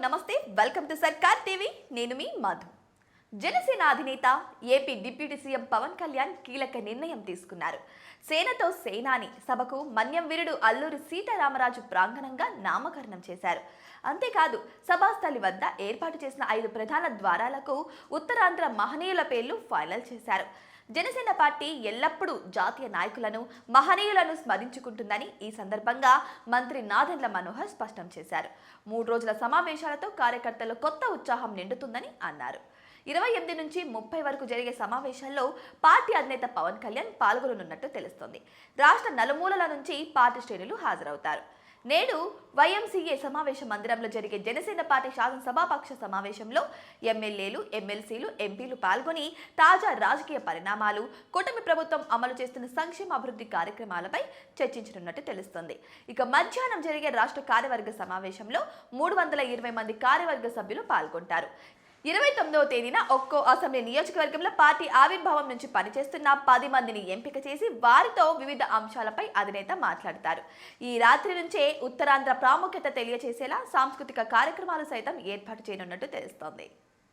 నమస్తే, welcome to సర్కార్ TV. నేను మీ మధు. జనసేన అధినేత AP deputy CM Pawan Kalyan కీలక నిర్ణయం తీసుకున్నారు. సేనతో సేనాని సభకు మన్యం వీరుడు అల్లూరి సీతారామరాజు ప్రాంగణంగా నామకరణం చేశారు. అంతేకాదు సభాస్థలి వద్ద ఏర్పాటు చేసిన 5 ప్రధాన ద్వారాలకు ఉత్తరాంధ్ర మహనీయుల పేర్లు ఫైనల్ చేశారు. జనసేన పార్టీ ఎల్లప్పుడూ జాతీయ నాయకులను, మహనీయులను స్మరించుకుంటుందని ఈ సందర్భంగా మంత్రి నాదెండ్ల మనోహర్ స్పష్టం చేశారు. 3 రోజుల సమావేశాలతో కార్యకర్తలు కొత్త ఉత్సాహం నిండుతుందని అన్నారు. 28 నుంచి 30 వరకు జరిగే సమావేశాల్లో పార్టీ అధినేత పవన్ కళ్యాణ్ పాల్గొననున్నట్టు తెలుస్తోంది. రాష్ట్ర నలుమూలల నుంచి పార్టీ శ్రేణులు హాజరవుతారు. నేడు వైఎంసీఏ సమావేశ మందిరంలో జరిగే జనసేన పార్టీ శాసనసభాపక్ష సమావేశంలో ఎమ్మెల్యేలు, ఎమ్మెల్సీలు, ఎంపీలు పాల్గొని తాజా రాజకీయ పరిణామాలు, కూటమి ప్రభుత్వం అమలు చేస్తున్న సంక్షేమ అభివృద్ధి కార్యక్రమాలపై చర్చించనున్నట్టు తెలుస్తోంది. ఇక మధ్యాహ్నం జరిగే రాష్ట్ర కార్యవర్గ సమావేశంలో 320 మంది కార్యవర్గ సభ్యులు పాల్గొంటారు. 29వ తేదీన ఒక్కో అసెంబ్లీ నియోజకవర్గంలో పార్టీ ఆవిర్భావం నుంచి పనిచేస్తున్న 10 మందిని ఎంపిక చేసి వారితో వివిధ అంశాలపై అధినేత మాట్లాడతారు. ఈ రాత్రి నుంచే ఉత్తరాంధ్ర ప్రాముఖ్యత తెలియజేసేలా సాంస్కృతిక కార్యక్రమాలు సైతం ఏర్పాటు చేయనున్నట్టు తెలుస్తోంది.